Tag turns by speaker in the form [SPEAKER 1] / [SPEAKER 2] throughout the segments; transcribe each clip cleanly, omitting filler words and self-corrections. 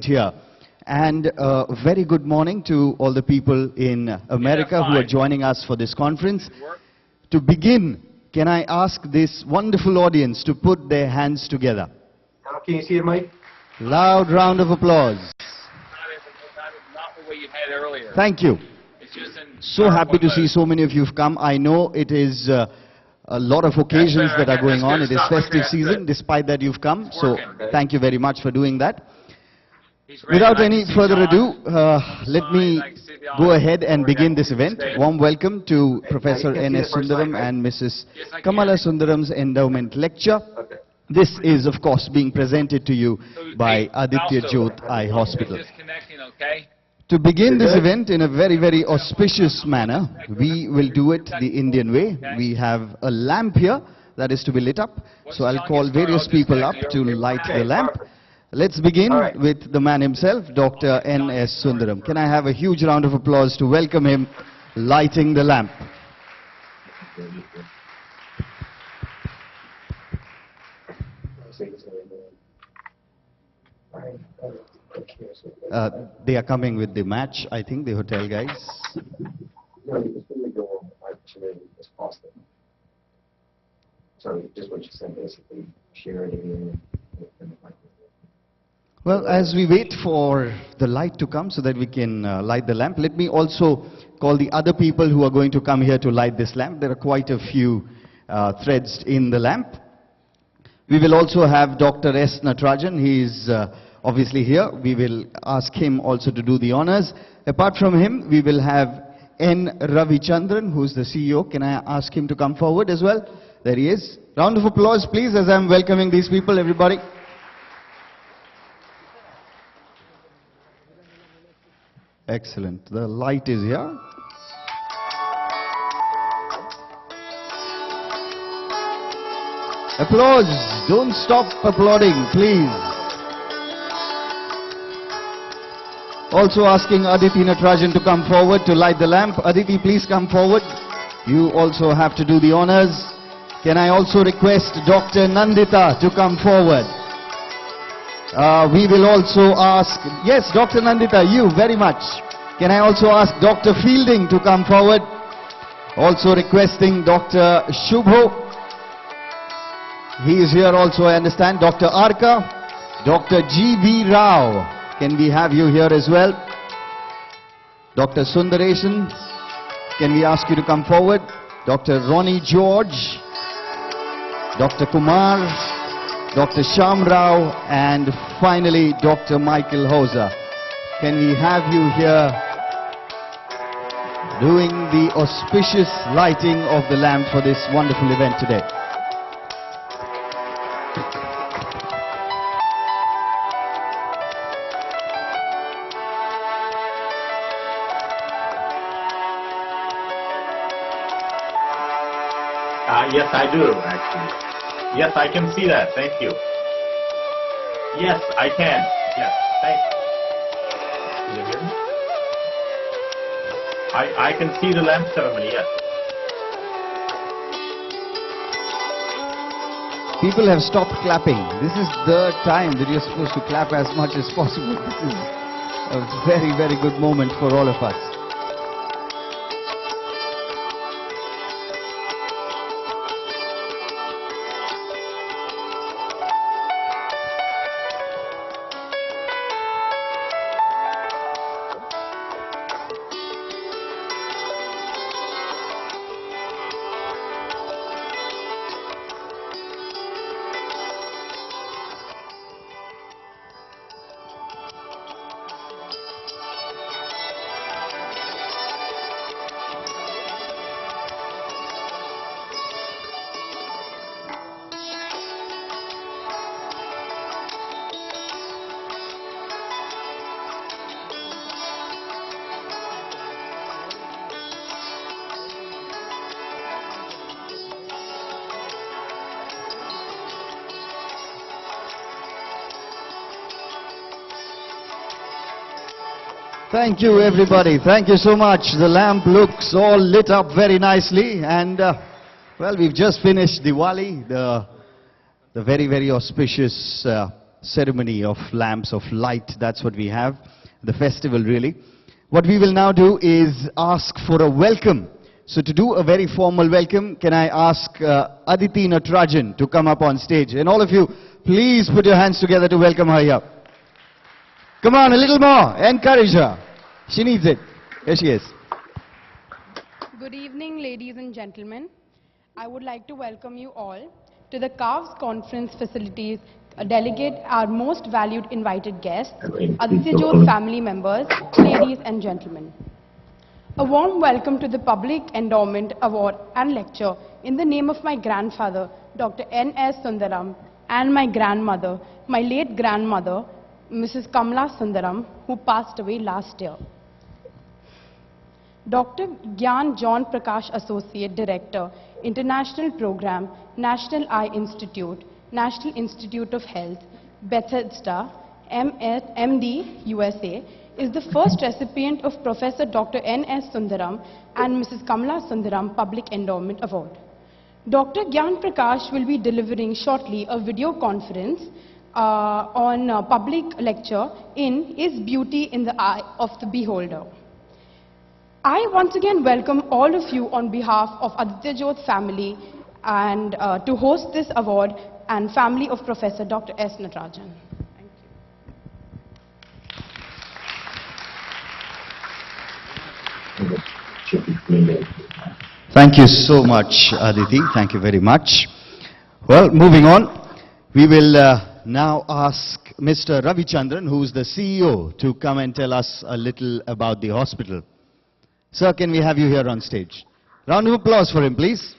[SPEAKER 1] here. And very good morning to all the people in America who are joining us for this conference. To begin, can I ask this wonderful audience to put their hands together?
[SPEAKER 2] Can you see it, Mike?
[SPEAKER 1] Loud round of applause.
[SPEAKER 3] Not the way you had earlier.
[SPEAKER 1] Thank you. So happy to see so many of you have come. I know it is a lot of occasions that are going on. It is festive season. Despite that, you've come. So thank you very much for doing that. Without any further ado, let me go ahead and begin this event. Warm welcome to Professor N.S. Sundaram and Mrs. Kamala Sundaram's Endowment Lecture. This is, of course, being presented to you by Aditya Jyot Eye Hospital. To begin this event in a very, very auspicious manner, we will do it the Indian way. We have a lamp here that is to be lit up. So I'll call various people up to light the lamp. Let's begin with the man himself, Dr. N.S. Sundaram. Can I have a huge round of applause to welcome him lighting the lamp? They are coming with the match, I think, the hotel guys.
[SPEAKER 2] No, you can fully go on actually as possible. So just what you said, basically, share it in the
[SPEAKER 1] Well, as we wait for the light to come so that we can light the lamp, let me also call the other people who are going to come here to light this lamp. There are quite a few threads in the lamp. We will also have Dr. S. Natarajan. He is obviously here. We will ask him also to do the honors. Apart from him, we will have N. Ravichandran, who is the CEO. Can I ask him to come forward as well? There he is. Round of applause, please, as I'm welcoming these people, everybody. Excellent. The light is here. Applause. Don't stop applauding, please. Also asking Aditya Natarajan to come forward to light the lamp. Aditi, please come forward. You also have to do the honors. Can I also request Dr. Nandita to come forward? We will also ask, yes, Dr. Nandita, you very much. Can I also ask Dr. Fielding to come forward? Also requesting Dr. Shubho. He is here also, I understand. Dr. Arka, Dr. G.B. Rao. Can we have you here as well? Dr. Sundaresan, can we ask you to come forward? Dr. Ronnie George, Dr. Kumar, Dr. Shyam Rao, and finally Dr. Michael Hosa. Can we have you here doing the auspicious lighting of the lamp for this wonderful event today?
[SPEAKER 4] Yes, I do, actually. Yes, I can see that. Thank you. Yes, I can. Yes, thank you. Can you hear me? I can see the lamp ceremony, yes.
[SPEAKER 1] People have stopped clapping. This is the time that you're supposed to clap as much as possible. This is a very, very good moment for all of us. Thank you, everybody. Thank you so much. The lamp looks all lit up very nicely. And, well, we've just finished Diwali, the very, very auspicious ceremony of lamps of light. That's what we have, the festival really. What we will now do is ask for a welcome. So to do a very formal welcome, can I ask Aditi Natarajan to come up on stage? And all of you, please put your hands together to welcome her here. Come on, a little more. Encourage her. She needs it. Here she is.
[SPEAKER 5] Good evening, ladies and gentlemen. I would like to welcome you all to the CARVS conference facilities, delegate our most valued invited guests, Aditya Jyot family members, ladies and gentlemen. A warm welcome to the Public Endowment Award and Lecture in the name of my grandfather, Dr. N.S. Sundaram, and my grandmother, my late grandmother, Mrs. Kamala Sundaram, who passed away last year. Dr. Gyan John Prakash, Associate Director, International Program, National Eye Institute, National Institute of Health, Bethesda, MD, USA, is the first recipient of Professor Dr. N.S. Sundaram and Mrs. Kamala Sundaram Public Endowment Award. Dr. Gyan Prakash will be delivering shortly a video conference on public lecture in Is Beauty in the Eye of the Beholder. I once again welcome all of you on behalf of Aditya Jyot family and to host this award and family of Professor Dr. S. Natarajan.
[SPEAKER 1] Thank you so much, Aditi. Thank you very much. Well, moving on, we will now ask Mr. Ravichandran, who is the CEO, to come and tell us a little about the hospital. Sir, can we have you here on stage? Round of applause for him, please.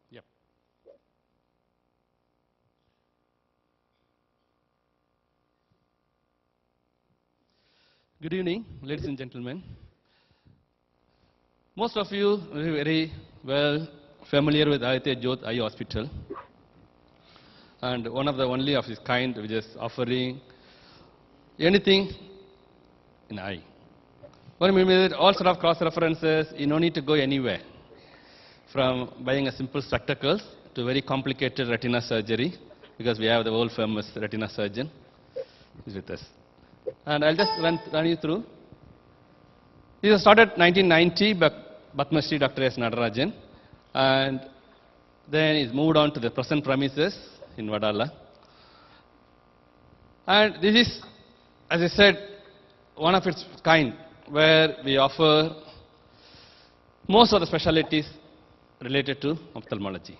[SPEAKER 6] Yep. Good evening, ladies and gentlemen. Most of you are very well familiar with Aditya Jyot Eye Hospital, and one of the only of its kind which is offering anything in eye. What I mean is all sort of cross-references, you don't need to go anywhere. From buying a simple spectacles to very complicated retina surgery, because we have the world famous retina surgeon who's with us. And I'll just run you through. This was started 1990 by Padma Shri Dr. S. Natarajan, and then it's moved on to the present premises in Wadala. And this is, as I said, one of its kind, where we offer most of the specialties related to ophthalmology.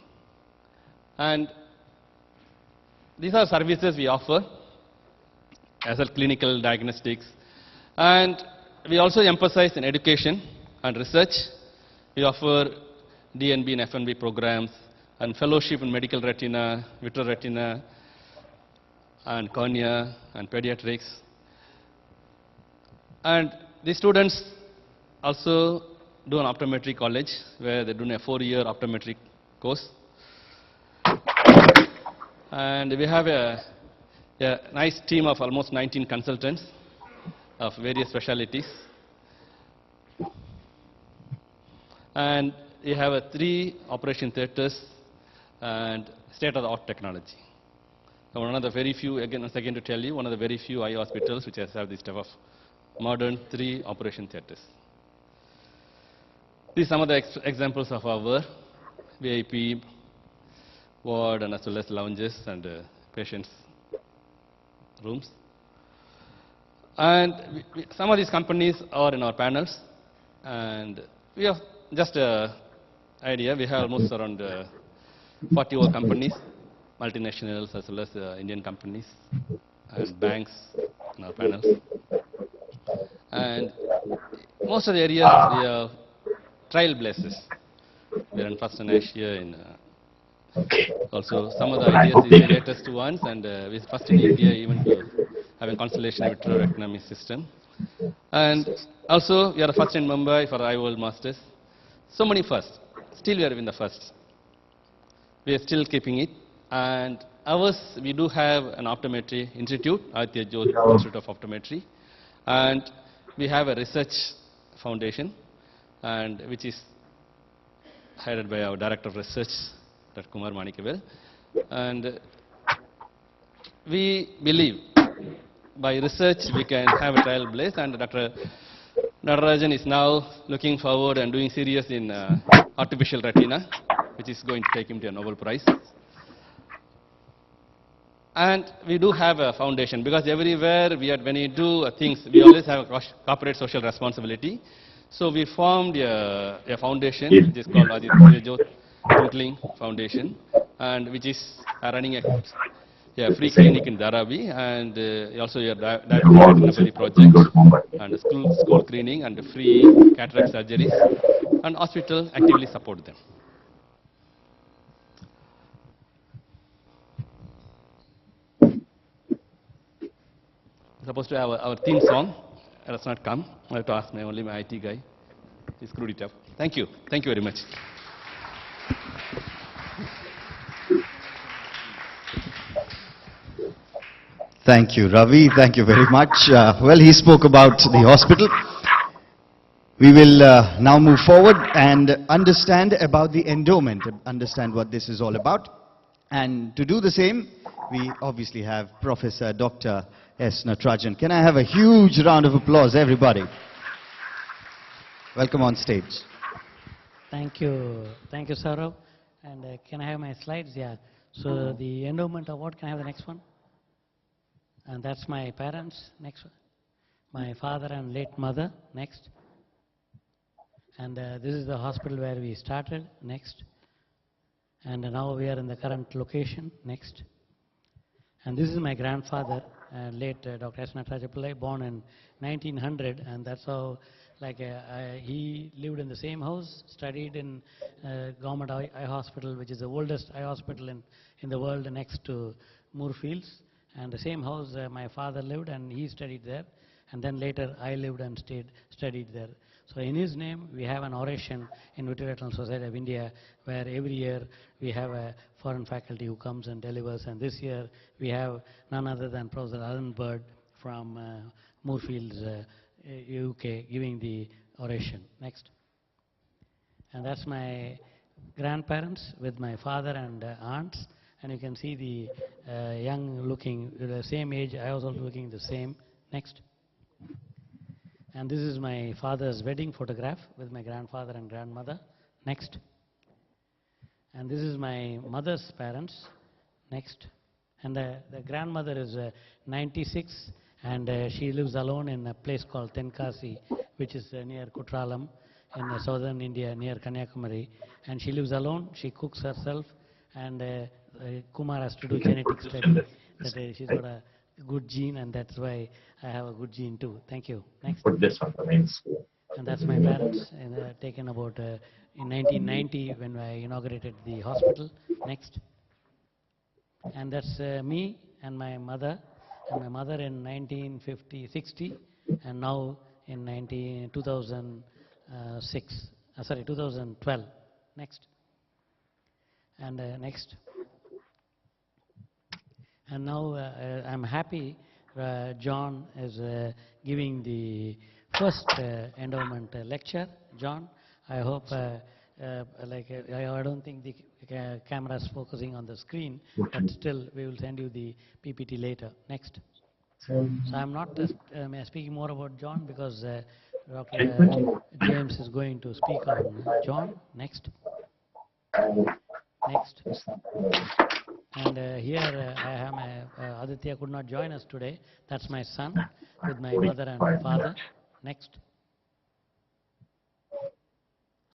[SPEAKER 6] And these are services we offer as well clinical diagnostics. And we also emphasize in education and research. We offer DNB and FNB programs and fellowship in medical retina, vitreoretina, and cornea, and pediatrics. And the students also do an optometry college where they do a 4-year optometry course. And we have a nice team of almost 19 consultants of various specialties. And we have 3 operation theaters and state-of-the-art technology. So one of the very few, again, once again to tell you, one of the very few eye hospitals which has have this type of modern 3 operation theaters. These are some of the examples of our VIP ward and as well as lounges and patients' rooms. And some of these companies are in our panels, and we have just an idea. We have almost around 40 over companies, multinationals as well as Indian companies and banks in our panels. And most of the areas we are trailblazers. We are in first in Asia in Also, some of the ideas is the latest ones, and we're first in India even to having constellation vitrectomy system. And also, we are the first in Mumbai for Eye World Masters. So many firsts. Still, we are in the first. We are still keeping it. And ours, we do have an optometry institute, Aditya Jyot Institute of Optometry. And we have a research foundation, and which is headed by our Director of Research, Dr. Kumar Manikabel. And we believe by research we can have a trial blaze, and Dr. Natarajan is now looking forward and doing serious in artificial retina, which is going to take him to a Nobel Prize. And we do have a foundation, because everywhere when we do things, we always have a corporate social responsibility. So we formed a foundation, which is called Aditya Jyot Twinkling Foundation, and which is running a free clinic in Dharavi, and also a diabetic project, and school cleaning, and free cataract surgeries, and hospital actively support them. Supposed to have our theme song. It has not come. I have to ask only my IT guy. He screwed it up. Thank you. Thank you very much.
[SPEAKER 1] Thank you, Ravi. Thank you very much. Well, he spoke about the hospital. We will now move forward and understand about the endowment, understand what this is all about. And to do the same, we obviously have Professor Dr. S. Natarajan. Can I have a huge round of applause, everybody? Welcome on stage.
[SPEAKER 7] Thank you, Saurav. And can I have my slides? Yeah. So the endowment award, can I have the next one? And that's my parents. Next one. My father and late mother. Next. And this is the hospital where we started. Next. And now we are in the current location. Next. And this is my grandfather, late Dr. S. Natarajan, born in 1900, and that's how, he lived in the same house, studied in government eye hospital, which is the oldest eye hospital in the world, next to Moorfields. And the same house my father lived, and he studied there. And then later I lived and studied there. So in his name, we have an oration in Vitreoretinal Society of India, where every year we have a foreign faculty who comes and delivers. And this year we have none other than Professor Alan Bird from Moorfields, UK, giving the oration. Next. And that's my grandparents with my father and aunts. And you can see the young looking, the same age. I was also looking the same. Next. And this is my father's wedding photograph with my grandfather and grandmother. Next. And this is my mother's parents. Next. And the grandmother is 96, and she lives alone in a place called Tenkasi, which is near Kutralam in southern India, near Kanyakumari. And she lives alone. She cooks herself, and Kumar has to do genetic study that she's got a good gene, and that's why I have a good gene too. Thank you. Next.
[SPEAKER 4] Put this on the main screen.
[SPEAKER 7] And that's my parents, and taken about in 1990 when I inaugurated the hospital. Next. And that's me and my mother. And my mother in 1960, and now in 2012. Next. And next. And now I'm happy John is giving the first endowment lecture. John, I hope, I don't think the camera is focusing on the screen, but still we will send you the PPT later. Next. So I'm not speaking more about John, because Dr. James is going to speak on John. Next. Next. And here I have Aditya could not join us today. That's my son with my mother and father. Next.